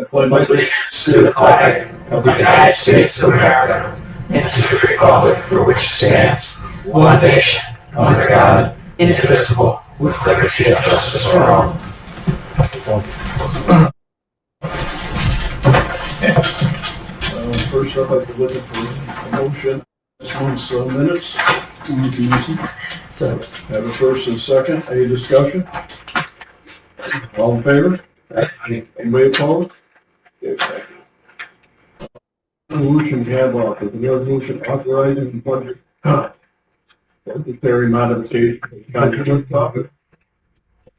I pledge allegiance to the flag of the United States of America and to the republic for which it stands, one nation, under God, indivisible, with liberty and justice for all. First up, I'd be looking for a motion. This one's minutes. So, have a first and second. Any discussion? All in favor? Anybody opposed? Okay, thank you. Resolution we have the resolution authorizing the budget budgetary modification of the contract office.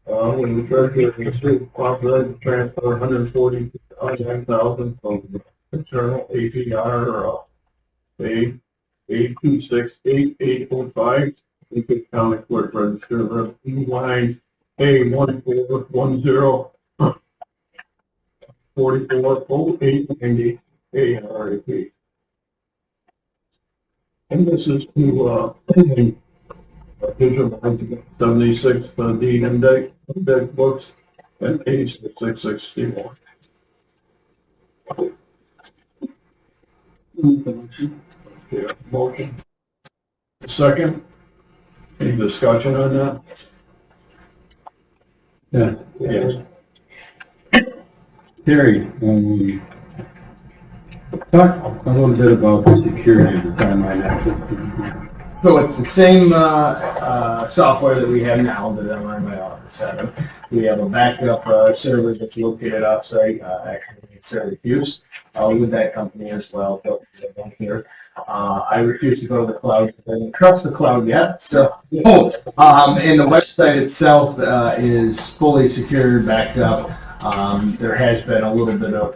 When the treasurer is authorized to transfer $149,000 from internal APR A 8268805 into county clerk register revenue line A1410 440890 ARAP. And this is to visual 76 D index books and page 661. Okay, motion. Second. Any discussion on that? Yeah. Yes. Terry, talk a little bit about the security of the timeline action. So it's the same software that we have now that I'm in my office having. We have a backup server that's located off-site, actually in Syracuse, with that company as well. But here, I refuse to go to the cloud because I don't trust the cloud yet. So, and the website itself is fully secured, backed up. There has been a little bit of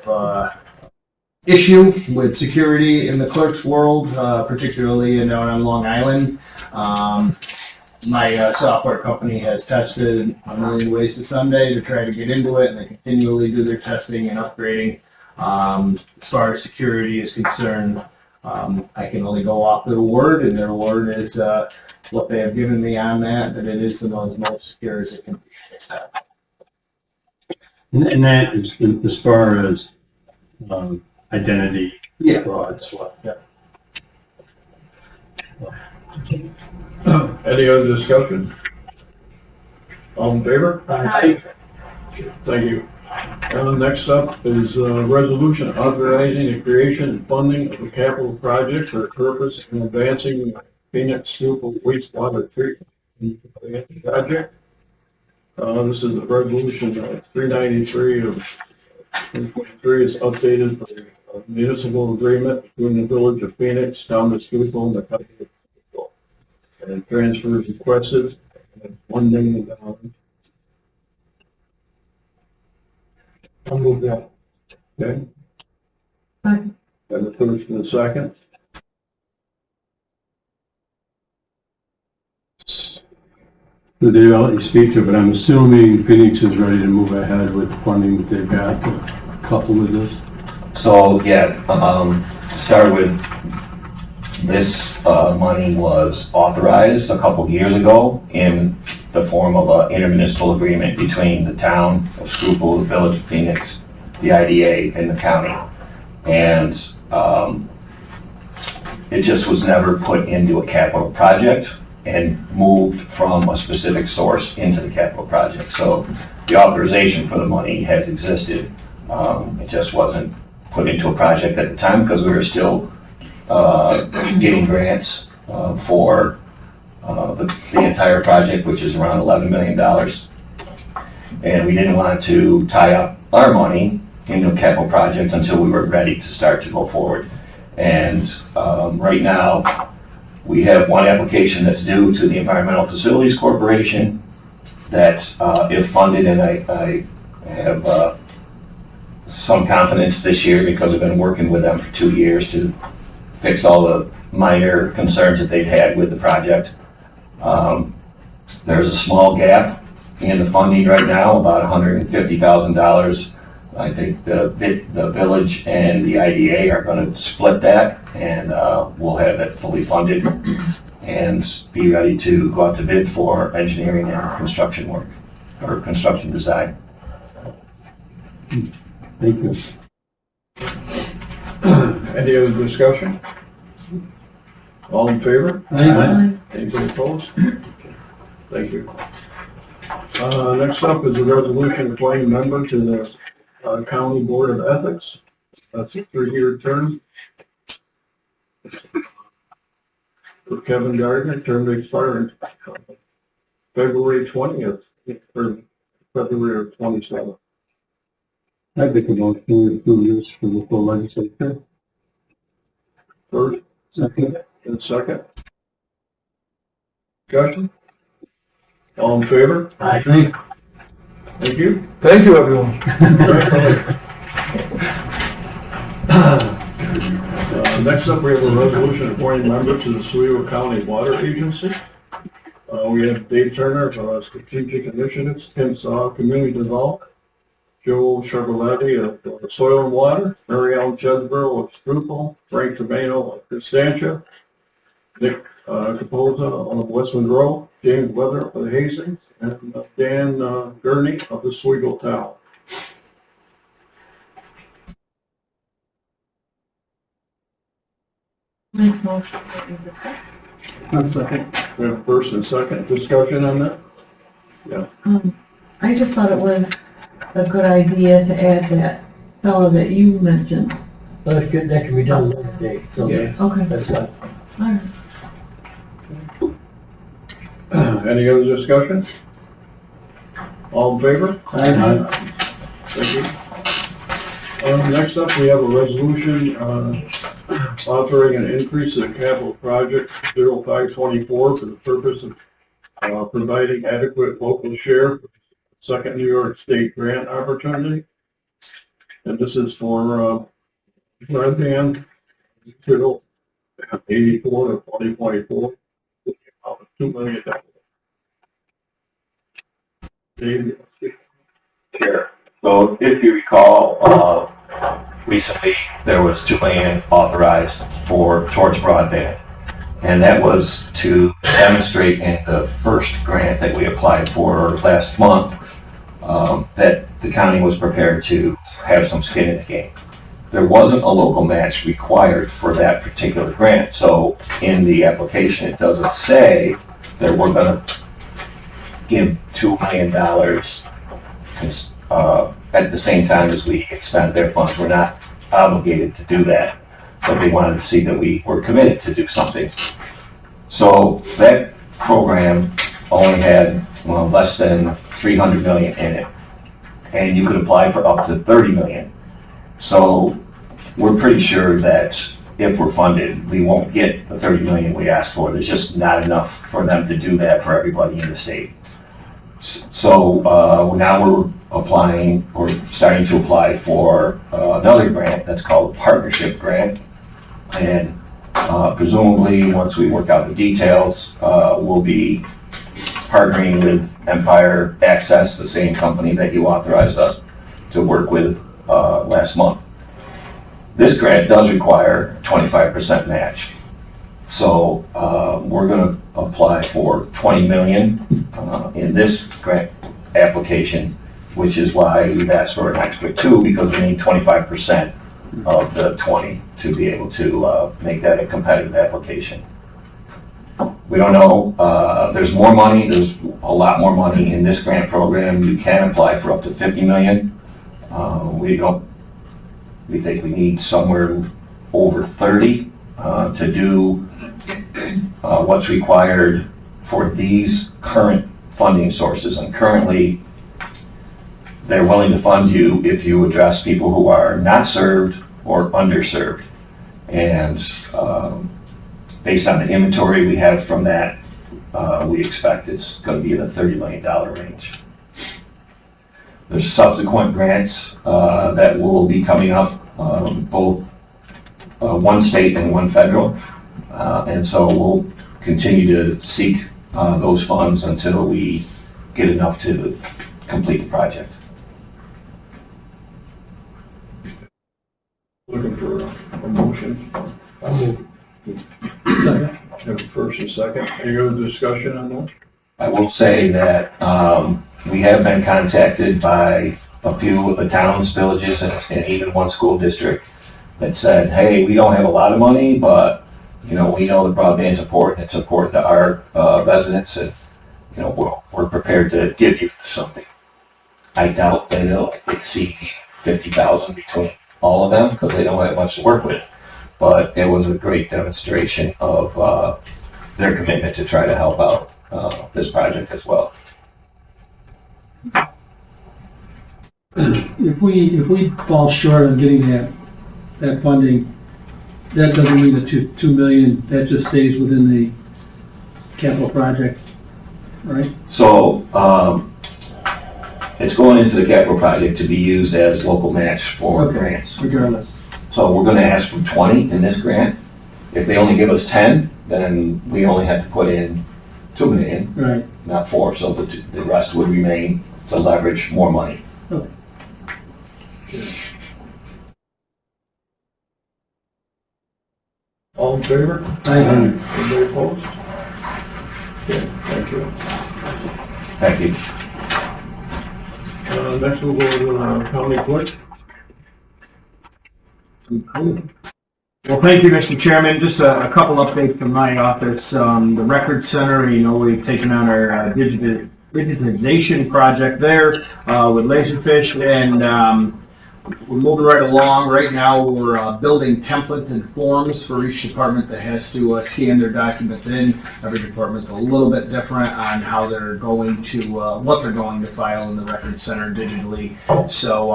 issue with security in the clerk's world, particularly down on Long Island. My software company has tested a million ways to Sunday to try to get into it, and they continually do their testing and upgrading. As far as security is concerned, I can only go off their word, and their word is what they have given me on that it is the most secure as it can be. And that is as far as identity fraud. Yeah. Any other discussion? All in favor? Aye. Thank you. Next up is resolution authorizing the creation and funding of a capital project for the purpose of advancing Phoenix Super wastewater treatment project. This is a resolution 393 of 2023 is updated for the municipal agreement between the Village of Phoenix, Town of Schuylkill, and the County of Schuylkill. And transfers requested and $1 million. I'll move that. Okay. And the first and the second. So Dave, I'll let you speak to it, but I'm assuming Phoenix is ready to move ahead with the funding that they've got to couple with this. So yeah, to start with, this money was authorized a couple of years ago in the form of an intermunicipal agreement between the town of Schuylkill, the Village of Phoenix, the IDA, and the county. And it just was never put into a capital project and moved from a specific source into the capital project. So the authorization for the money has existed. It just wasn't put into a project at the time because we were still getting grants for the entire project, which is around $11 million. And we didn't want to tie up our money into a capital project until we were ready to start to go forward. And right now, we have one application that's due to the Environmental Facilities Corporation that, if funded, and I have some confidence this year because I've been working with them for 2 years to fix all the minor concerns that they've had with the project. There's a small gap in the funding right now, about $150,000. I think the village and the IDA are going to split that, and we'll have it fully funded and be ready to go out to bid for engineering and construction work, or construction design. Thank you. Any other discussion? All in favor? Aye. Anybody opposed? Thank you. Next up is a resolution appointing member to the County Board of Ethics. That's a 3-year term. For Kevin Gardner, term to expire in February 20th, or February of 27. I'd make a motion to approve this for the full legislature. First Second. and second. Discussion? All in favor? Aye. Thank you. Thank you, everyone. Next up, we have a resolution appointing members to the Oswego County Water Agency. We have Dave Turner of Strategic Initiatives, Tim Saw, Community Development, Joe Chevroletti of Soil and Water, Mary Ellen Chesborough of Strupel, Frank Tabano of Constantia, Nick Capoza of West Monroe, James Weather of Hastings, and Dan Gurney of the Oswego Town. Make motion that we discuss. One second. We have first and second discussion on that? I just thought it was a good idea to add that fellow that you mentioned. Well, that's good, that can be done another day, so Okay. that's fine. All right. Any other discussion? All in favor? Aye. Thank you. Next up, we have a resolution authoring an increase in capital project 0524 for the purpose of providing adequate local share for the second New York State grant opportunity. And this is for broadband, 84 to 2024, $2 million. Dave? Sure. So if you recall, recently there was $2 million authorized towards broadband. And that was to demonstrate in the first grant that we applied for last month, that the county was prepared to have some skin in the game. There wasn't a local match required for that particular grant. So in the application, it doesn't say that we're going to give $2 million at the same time as we expend their funds. We're not obligated to do that, but they wanted to see that we were committed to do something. So that program only had less than $300 million in it, and you could apply for up to $30 million. So we're pretty sure that if we're funded, we won't get the $30 million we asked for. There's just not enough for them to do that for everybody in the state. So now we're applying, or starting to apply for another grant that's called a partnership grant. And presumably, once we work out the details, we'll be partnering with Empire Access, the same company that you authorized us to work with last month. This grant does require 25% match. So we're going to apply for $20 million in this grant application, which is why we've asked for an extra 2, because we need 25% of the 20 to be able to make that a competitive application. We don't know. There's more money. There's a lot more money in this grant program. You can apply for up to $50 million. We think we need somewhere over 30 to do what's required for these current funding sources. And currently, they're willing to fund you if you address people who are not served or underserved. And based on the inventory we have from that, we expect it's going to be in the $30 million range. There's subsequent grants that will be coming up, both one state and one federal. And so we'll continue to seek those funds until we get enough to complete the project. Looking for a motion. Second. Have a first and second. Any other discussion on that? I will say that we have been contacted by a few of the towns, villages, and even one school district that said, hey, we don't have a lot of money, but, you know, we know the broadband's important. It's important to our residents, and, you know, we're prepared to give you something. I doubt that it'll exceed 50,000 between all of them because they don't have much to work with. But it was a great demonstration of their commitment to try to help out this project as well. If we fall short of getting that funding, that doesn't mean the 2 million, that just stays within the capital project, right? So it's going into the capital project to be used as local match for grants. Regardless. So we're going to ask for 20 in this grant. If they only give us 10, then we only have to put in 2 million, Right. not 4. So the rest would remain to leverage more money. Okay. All in favor? Anybody opposed? Okay, thank you. Thank you. Next we'll go to county clerk. Well, thank you, Mr. Chairman. Just a couple updates from my office. The Record Center, you know, we've taken on our digitization project there with Laserfish, and we're moving right along. Right now, we're building templates and forms for each department that has to scan their documents in. Every department's a little bit different on how they're going to, what they're going to file in the Record Center digitally. So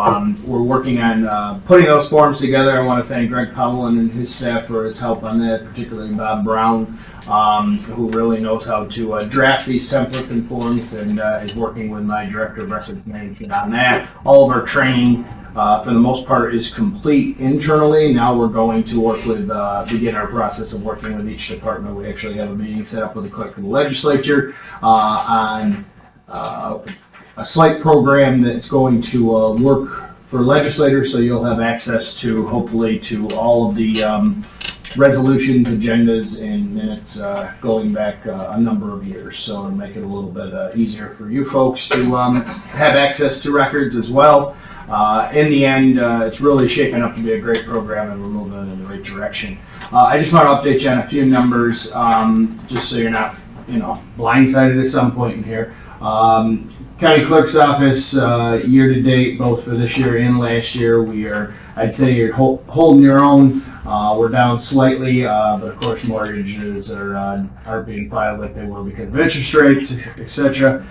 we're working on putting those forms together. I want to thank Greg Powell and his staff for his help on that, particularly Bob Brown, who really knows how to draft these templates and forms, and is working with my Director of Records Management on that. All of our training, for the most part, is complete internally. Now we're going to work with, begin our process of working with each department. We actually have a meeting set up with the clerk of the legislature on a slight program that's going to work for legislators, so you'll have access to, hopefully, to all of the resolutions, agendas, and minutes going back a number of years. So it'll make it a little bit easier for you folks to have access to records as well. In the end, it's really shaping up to be a great program, and we're moving in the right direction. I just want to update you on a few numbers, just so you're not, you know, blindsided at some point in here. County Clerk's Office, year to date, both for this year and last year, we are, I'd say you're holding your own. We're down slightly, but of course mortgages are being filed like they were because of interest rates, etc.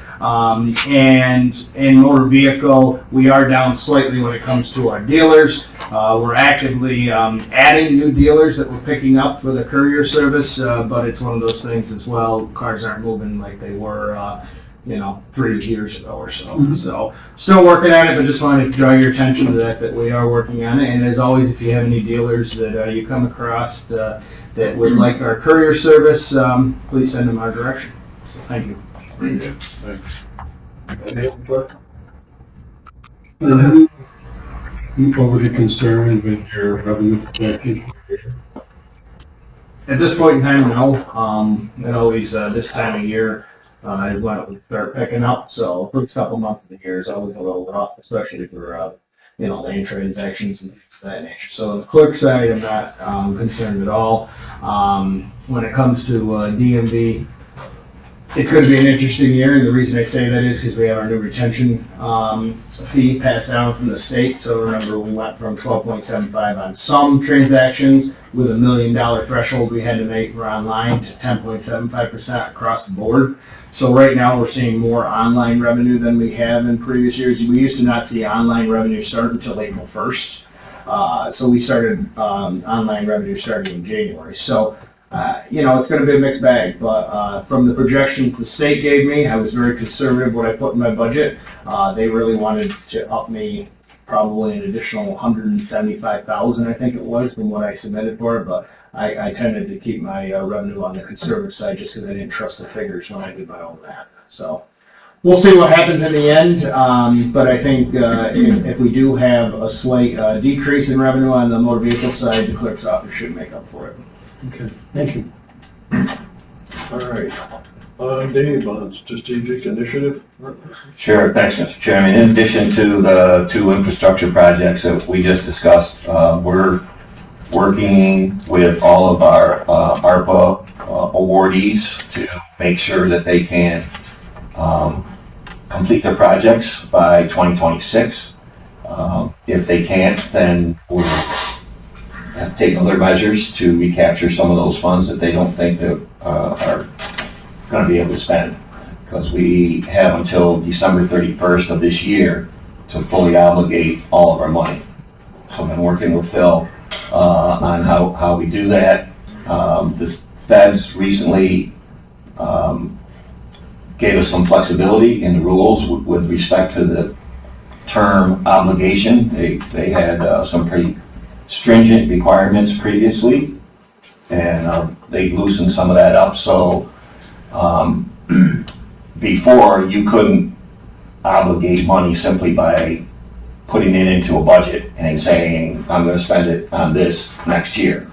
And in motor vehicle, we are down slightly when it comes to our dealers. We're actively adding new dealers that we're picking up for the courier service, but it's one of those things as well. Cars aren't moving like they were, you know, 3 years ago or so. Mm-hmm. So still working on it, but just wanted to draw your attention to that we are working on it. And as always, if you have any dealers that you come across that would like our courier service, please send them our direction. So thank you. Very good, thanks. Any other questions? Overly concerned with your revenue projection? At this point in time, no. It always, this time of year, when it would start picking up. So first couple months of the year is always a little rough, especially for, you know, land transactions and things of that nature. So on the clerk side, I'm not concerned at all. When it comes to DMV, it's going to be an interesting year, and the reason I say that is because we have our new retention fee passed down from the state. So remember, we went from 12.75 on some transactions with $1 million threshold we had to make for online to 10.75% across the board. So right now we're seeing more online revenue than we have in previous years. We used to not see online revenue start until April 1st. So we started online revenue starting in January. So you know, it's going to be a mixed bag, but from the projections the state gave me, I was very conservative what I put in my budget. They really wanted to up me probably an additional $175,000, I think it was, from what I submitted for it, but I tended to keep my revenue on the conservative side just because I didn't trust the figures when I did my own math. So we'll see what happens in the end, but I think if we do have a slight decrease in revenue on the motor vehicle side, the clerk's office should make up for it. Okay, thank you. All right. Dave, on strategic initiative. Sure, thanks, Mr. Chairman. In addition to the two infrastructure projects that we just discussed, we're working with all of our ARPA awardees to make sure that they can complete their projects by 2026. If they can't, then we'll have to take other measures to recapture some of those funds that they don't think that are going to be able to spend. Because we have until December 31st of this year to fully obligate all of our money. So I've been working with Phil on how we do that. This Feds recently gave us some flexibility in the rules with respect to the term obligation. They had some pretty stringent requirements previously, and they loosened some of that up. So before, you couldn't obligate money simply by putting it into a budget and saying, I'm going to spend it on this next year.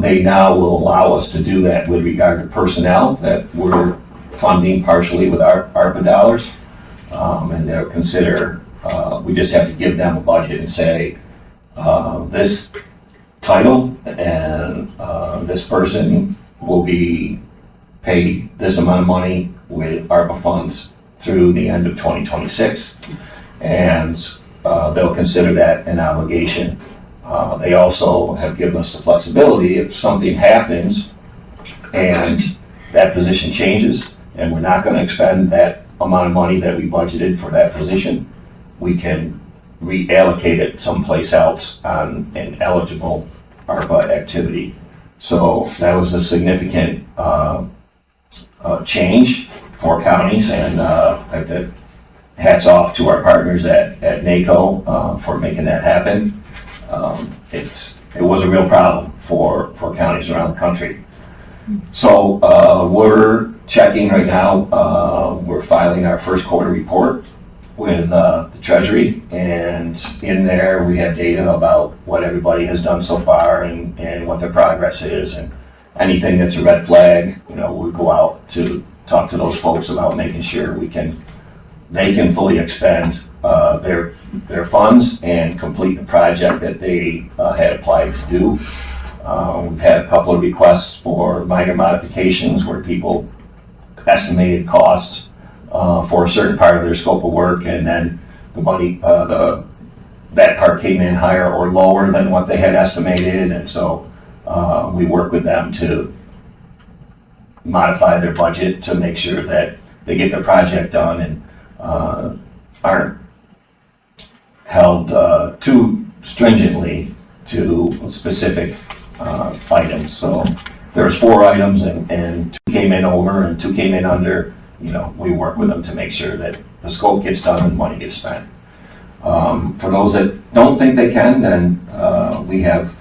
They now will allow us to do that with regard to personnel that we're funding partially with our ARPA dollars. And they'll consider, we just have to give them a budget and say, this title and this person will be paid this amount of money with ARPA funds through the end of 2026. And they'll consider that an obligation. They also have given us the flexibility if something happens and that position changes and we're not going to expend that amount of money that we budgeted for that position, we can reallocate it someplace else on an eligible ARPA activity. So that was a significant change for counties, and hats off to our partners at NACO for making that happen. It was a real problem for counties around the country. So we're checking right now. We're filing our first quarter report with the Treasury, and in there we have data about what everybody has done so far and what their progress is, and anything that's a red flag, we go out to talk to those folks about making sure they can fully expend their funds and complete the project that they had applied to do. We've had a couple of requests for minor modifications where people estimated costs for a certain part of their scope of work, and then the money, that part came in higher or lower than what they had estimated, and so we work with them to modify their budget to make sure that they get their project done and aren't held too stringently to specific items. So there's 4 items and 2 came in over and 2 came in under. We work with them to make sure that the scope gets done and money gets spent. For those that don't think they can, then we have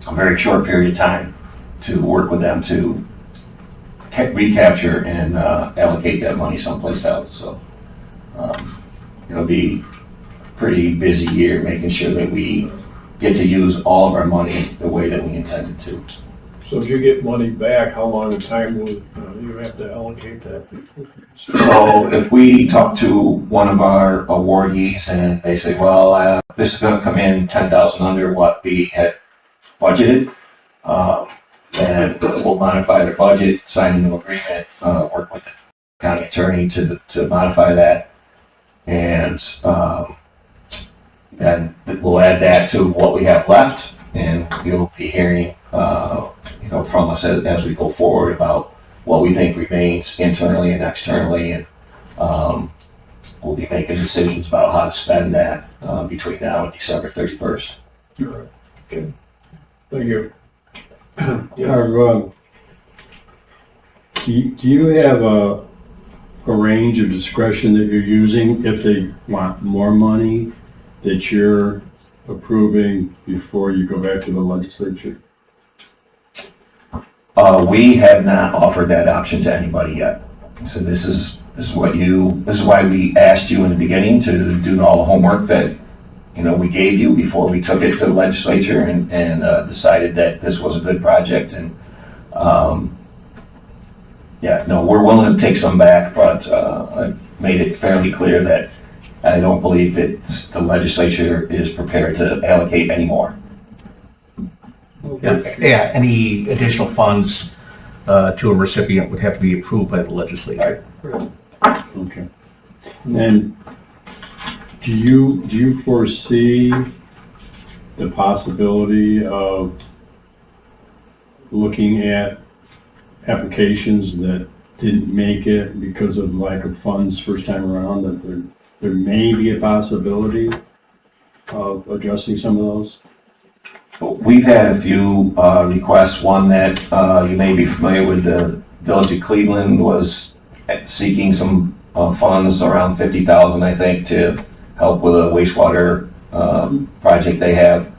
a very short period of time to work with them to recapture and allocate that money someplace else. So it'll be a pretty busy year making sure that we get to use all of our money the way that we intended to. So if you get money back, how long a time will you have to allocate that? So if we talk to one of our awardees and they say, well, this is going to come in 10,000 under what we had budgeted, then we'll modify their budget, sign a new agreement, work with the county attorney to modify that, and then we'll add that to what we have left, and you'll be hearing from us as we go forward about what we think remains internally and externally, and we'll be making decisions about how to spend that between now and December 31st. Sure. Okay. Thank you. Do you have a range of discretion that you're using if they want more money that you're approving before you go back to the legislature? We have not offered that option to anybody yet. So this is why we asked you in the beginning to do all the homework that we gave you before we took it to the legislature and decided that this was a good project, and Yeah, no, we're willing to take some back, but I made it fairly clear that I don't believe the legislature is prepared to allocate any more. Yeah, any additional funds to a recipient would have to be approved by the legislature. Okay. And do you foresee the possibility of looking at applications that didn't make it because of lack of funds first time around, that there may be a possibility of addressing some of those? We've had a few requests. One that you may be familiar with, the Village of Cleveland was seeking some funds, around $50,000, I think, to help with a wastewater project they have.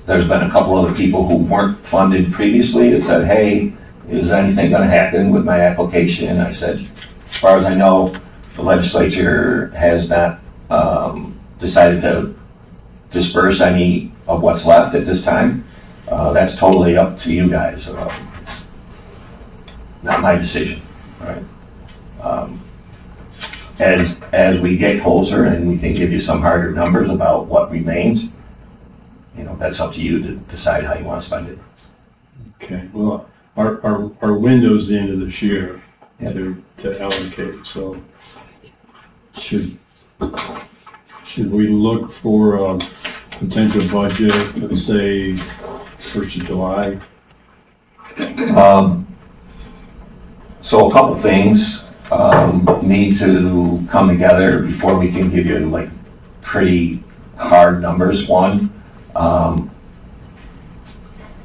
There's been a couple other people who weren't funded previously that said, hey, is anything going to happen with my application? And I said, as far as I know, the legislature has not decided to disperse any of what's left at this time. That's totally up to you guys. It's not my decision, right? As we get closer and we can give you some harder numbers about what remains, you know, that's up to you to decide how you want to spend it. Okay, well, our window's the end of this year Yep. to allocate, so should we look for a potential budget, let's say, 1st of July? So a couple things need to come together before we can give you like pretty hard numbers. One, I'm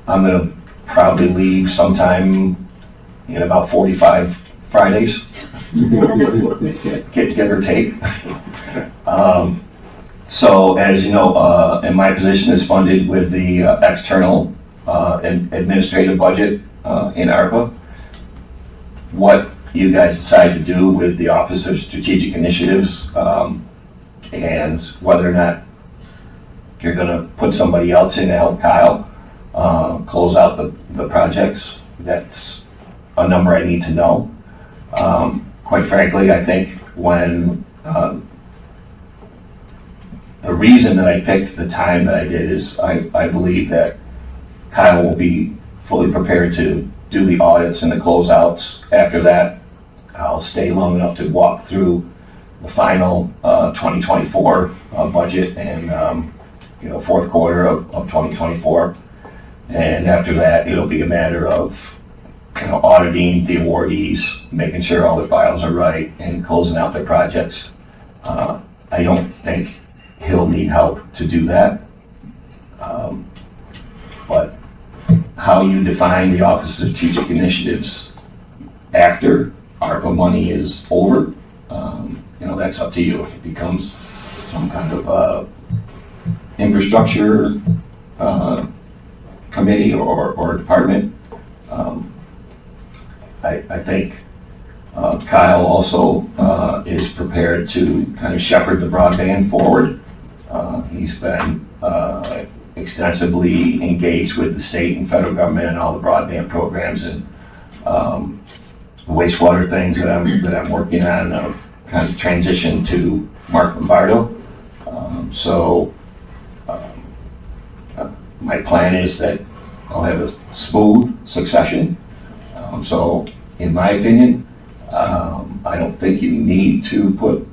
gonna probably leave sometime in about 45 Fridays, give or take. So as you know, and my position is funded with the external and administrative budget in ARPA. What you guys decide to do with the Office of Strategic Initiatives and whether or not you're going to put somebody else in to help Kyle close out the projects, that's a number I need to know. Quite frankly, I think when the reason that I picked the time that I did is I believe that Kyle will be fully prepared to do the audits and the closeouts. After that, I'll stay long enough to walk through the final 2024 budget and fourth quarter of 2024. And after that, it'll be a matter of auditing the awardees, making sure all the files are right, and closing out their projects. I don't think he'll need help to do that. But how you define the Office of Strategic Initiatives after ARPA money is over, that's up to you. If it becomes some kind of infrastructure committee or department, I think Kyle also is prepared to kind of shepherd the broadband forward. He's been extensively engaged with the state and federal government and all the broadband programs and wastewater things that I'm working on. Kind of transition to Mark Lombardo. My plan is that I'll have a smooth succession. So in my opinion, I don't think you need to put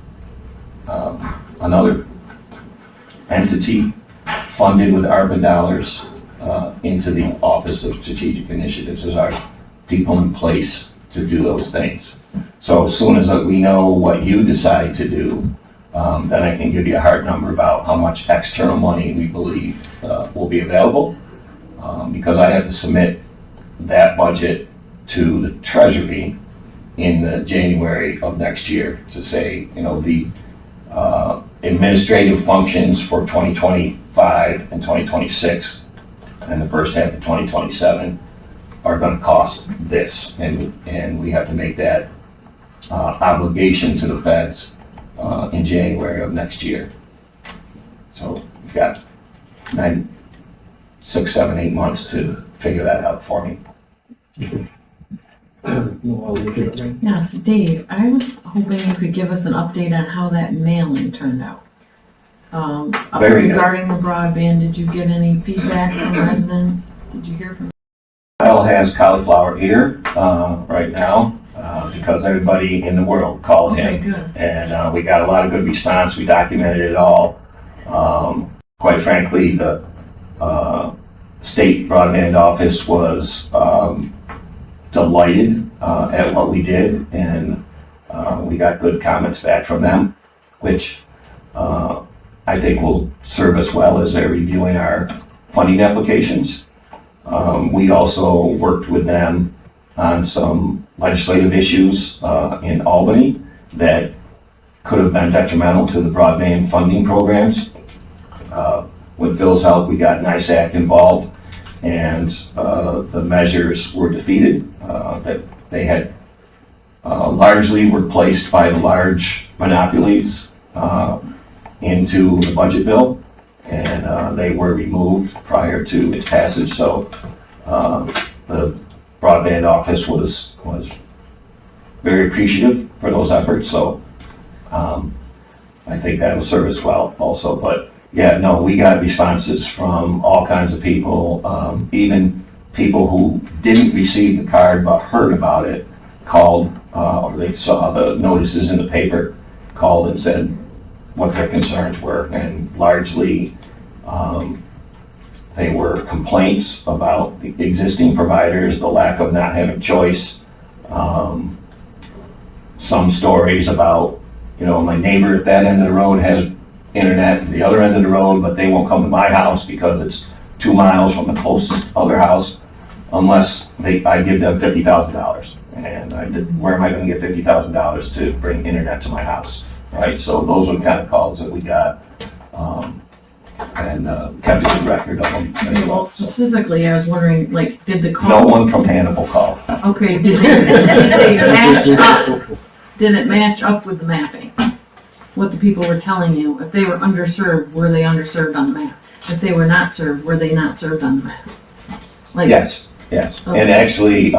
another entity funded with ARPA dollars into the Office of Strategic Initiatives. There are people in place to do those things. So as soon as we know what you decide to do, then I can give you a hard number about how much external money we believe will be available, because I have to submit that budget to the Treasury in January of next year to say, the administrative functions for 2025 and 2026 and the first half of 2027 are going to cost this, and we have to make that obligation to the feds in January of next year. So we've got 9, 6, 7, 8 months to figure that out for me. Yes, Dave, I was hoping you could give us an update on how that mailing turned out. Very good. Regarding the broadband, did you get any feedback from residents? Did you hear from? Kyle has cauliflower ear right now because everybody in the world called Okay, him. good. And we got a lot of good response. We documented it all. Quite frankly, the state broadband office was delighted at what we did, and we got good comments back from them, which I think will serve us well as they're reviewing our funding applications. We also worked with them on some legislative issues in Albany that could have been detrimental to the broadband funding programs. With Phil's help, we got NICE Act involved, and the measures were defeated. That they had largely were placed by the large monopolies into the budget bill, and they were removed prior to its passage. So the broadband office was very appreciative for those efforts. So I think that will serve us well also. But yeah, no, we got responses from all kinds of people, even people who didn't receive the card but heard about it, called, or they saw the notices in the paper, called and said what their concerns were, and largely they were complaints about the existing providers, the lack of not having choice, some stories about, you know, my neighbor at that end of the road has internet at the other end of the road, but they won't come to my house because it's 2 miles from the closest other house unless I give them $50,000. And I did, where am I going to get $50,000 to bring internet to my house, right? So those were the kind of calls that we got, and kept a good record of them as Well, specifically, I was wondering, like, did the No call? one from Hannibal called. Okay, did they match up? Did it match up with the mapping? What the people were telling you? If they were underserved, were they underserved on the map? If they were not served, were they not served on the map? Like, Yes, yes. Okay. And actually,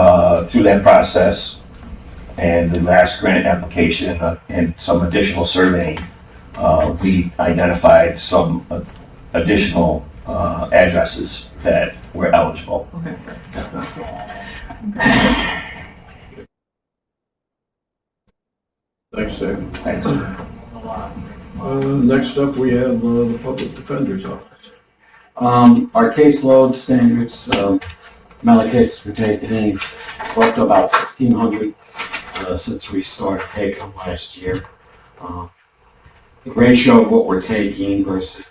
through that process and the last grant application and some additional surveying, we identified some additional addresses that were eligible. Okay. Thanks, Dave. Thanks. Next up, we have the Public Defender's Office. Our caseload standards, amount of cases we're taking in, we're up to about 1,600 since we started taking them last year. The ratio of what we're taking versus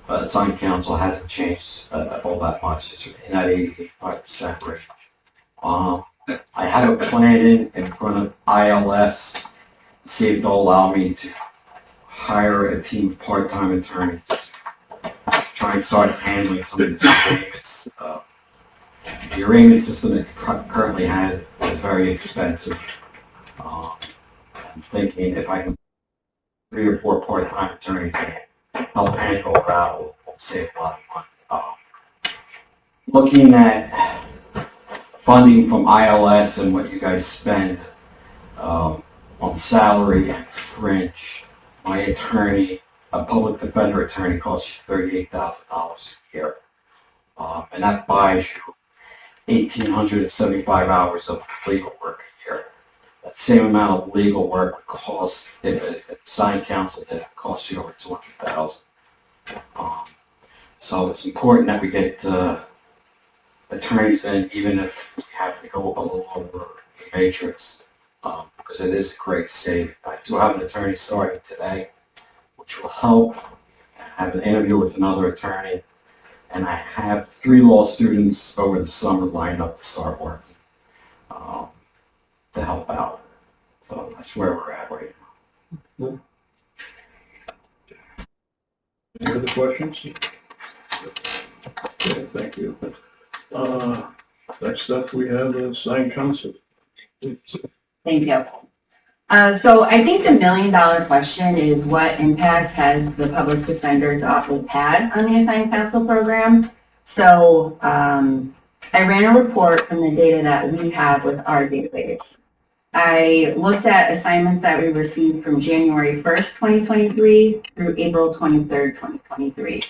assigned counsel hasn't changed all that much. It's in that 85% range. I had a plan in front of ILS, see if they'll allow me to hire a team of part-time attorneys to try and start handling some of these arraignments. The arraignment system that currently has is very expensive. I'm thinking if I can 3 or 4 part-time attorneys and help handle that, will save a lot of money. Looking at funding from ILS and what you guys spend on salary and fringe, my attorney, a public defender attorney, costs you $38,000 a year. And that buys you 1,875 hours of legal work a year. That same amount of legal work would cost, if assigned counsel did it, cost you over $200,000. So it's important that we get attorneys in, even if we have to go a little over the matrix, because it is a great save. I do have an attorney starting today, which will help. I have an interview with another attorney, and I have 3 law students over the summer lined up to start working to help out. So that's where we're at right now. Any other questions? Okay, thank you. Next up, we have the assigned counsel. Thank you. So I think the $1 million question is what impact has the Public Defender's Office had on the assigned counsel program? So I ran a report from the data that we have with our database. I looked at assignments that we received from January 1st, 2023 through April 23rd, 2023.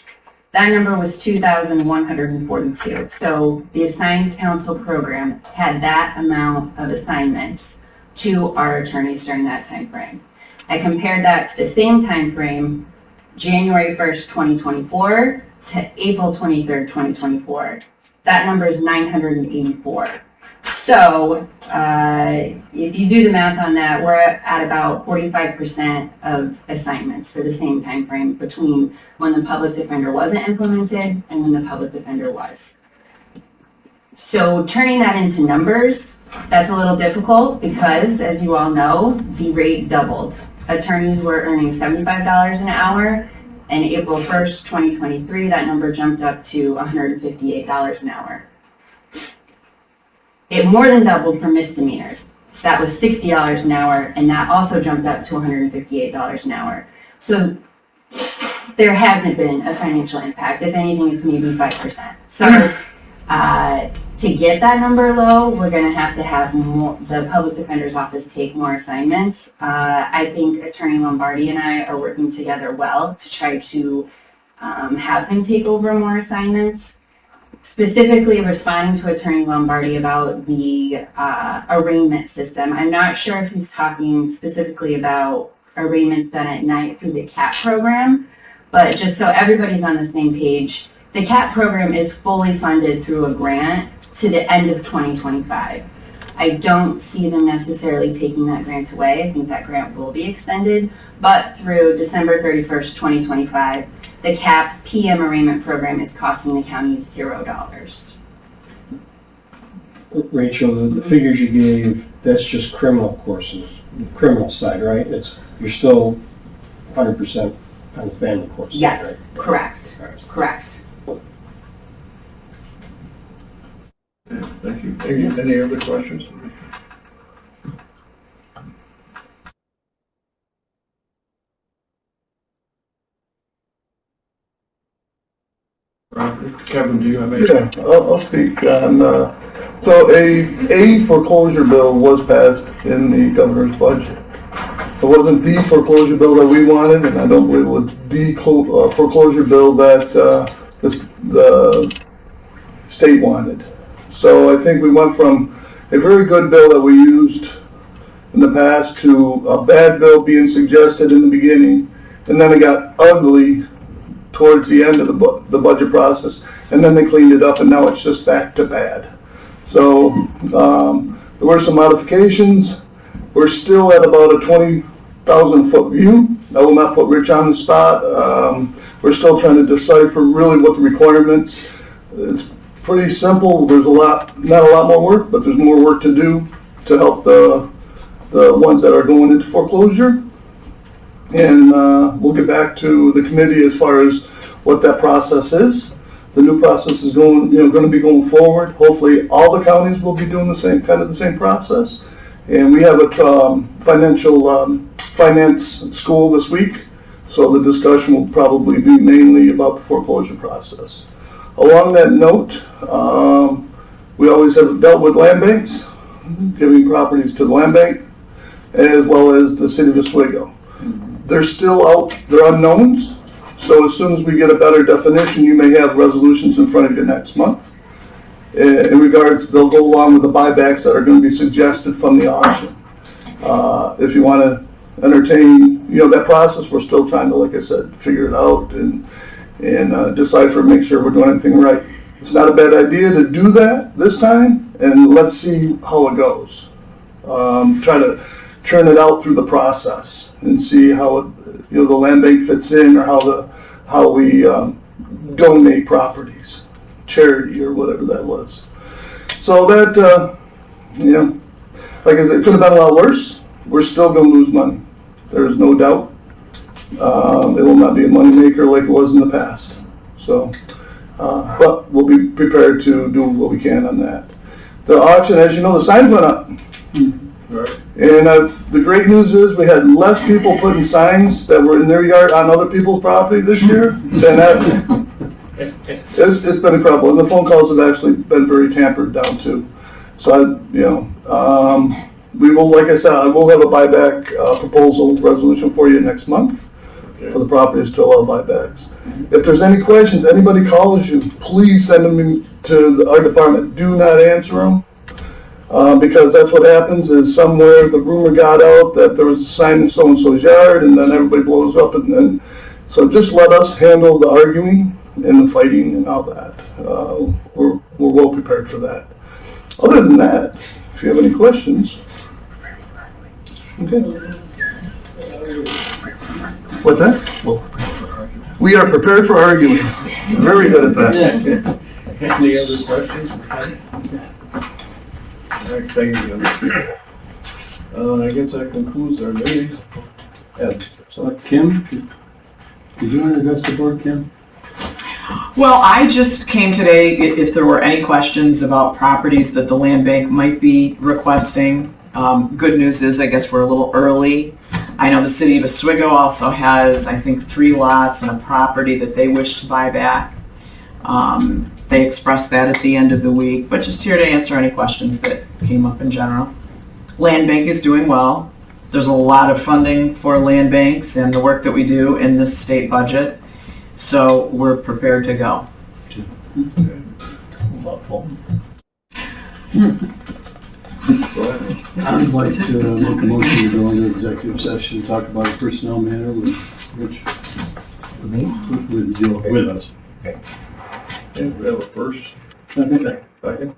That number was 2,142. So the assigned counsel program had that amount of assignments to our attorneys during that time frame. I compared that to the same time frame, January 1st, 2024 to April 23rd, 2024. That number is 984. So if you do the math on that, we're at about 45% of assignments for the same time frame between when the public defender wasn't implemented and when the public defender was. So turning that into numbers, that's a little difficult because, as you all know, the rate doubled. Attorneys were earning $75 an hour, and April 1st, 2023, that number jumped up to $158 an hour. It more than doubled for misdemeanors. That was $60 an hour, and that also jumped up to $158 an hour. So there hasn't been a financial impact. If anything, it's maybe 5%. So to get that number low, we're going to have more, the public defender's office take more assignments. I think Attorney Lombardi and I are working together well to try to have them take over more assignments. Specifically responding to Attorney Lombardi about the arraignment system. I'm not sure if he's talking specifically about arraignments done at night through the CAP program, but just so everybody's on the same page, the CAP program is fully funded through a grant to the end of 2025. I don't see them necessarily taking that grant away. I think that grant will be extended, but through December 31st, 2025, the CAP PM arraignment program is costing the county $0. Rachel, the figures you gave, that's just criminal courses, the criminal side, right? You're still 100% on the family courses. Yes, right? correct, correct. Thank you. Any other questions? Kevin, do you have any? Yeah, I'll speak on, so a foreclosure bill was passed in the governor's budget. It wasn't the foreclosure bill that we wanted, and I don't believe it was the foreclosure bill that the state wanted. So I think we went from a very good bill that we used in the past to a bad bill being suggested in the beginning, and then it got ugly towards the end of the budget process, and then they cleaned it up, and now it's just back to bad. So there were some modifications. We're still at about a 20,000 foot view. I will not put Rich on the spot. We're still trying to decipher really what the requirements. It's pretty simple. There's not a lot more work, but there's more work to do to help the ones that are going into foreclosure. And we'll get back to the committee as far as what that process is. The new process is going to be going forward. Hopefully, all the counties will be doing the same process. And we have a finance school this week, so the discussion will probably be mainly about the foreclosure process. Along that note, we always have dealt with land banks, giving properties to the land bank, as well as the city of Oswego. They're still out, they're unknowns, so as soon as we get a better definition, you may have resolutions in front of you next month. In regards, they'll go along with the buybacks that are going to be suggested from the auction. If you want to entertain, that process, we're still trying to, like I said, figure it out and decipher, make sure we're doing everything right. It's not a bad idea to do that this time, and let's see how it goes. Try to churn it out through the process and see how the land bank fits in, or how we donate properties, charity or whatever that was. So that like I said, it could have been a lot worse. We're still going to lose money. There is no doubt. It will not be a money maker like it was in the past. So, but we'll be prepared to do what we can on that. The auction, as you know, the signs went up. Right. And the great news is we had less people putting signs that were in their yard on other people's property this year than ever. it's been incredible, and the phone calls have actually been very tampered down too. So, we will, like I said, I will have a buyback proposal resolution for you next month for the properties to allow buybacks. If there's any questions, anybody calls you, please send them to our department. Do not answer them, because that's what happens is somewhere the rumor got out that there was a sign in so-and-so's yard, and then everybody blows up, and then, so just let us handle the arguing and the fighting and all that. We're well prepared for that. Other than that, if you have any questions. Okay. What's that? We are prepared for arguing. Very good at that. Any other questions? All right, thank you. I guess that concludes our meeting. Kim, did you want to address the board, Kim? Well, I just came today if there were any questions about properties that the land bank might be requesting. Good news is, I guess we're a little early. I know the city of Oswego also has, I think, 3 lots and a property that they wish to buy back. They expressed that at the end of the week, but just here to answer any questions that came up in general. Land bank is doing well. There's a lot of funding for land banks and the work that we do in the state budget, so we're prepared to go. I'd like to make a motion to go into executive session and talk about a personnel matter with Rich. With us. Okay, we have a first. Second.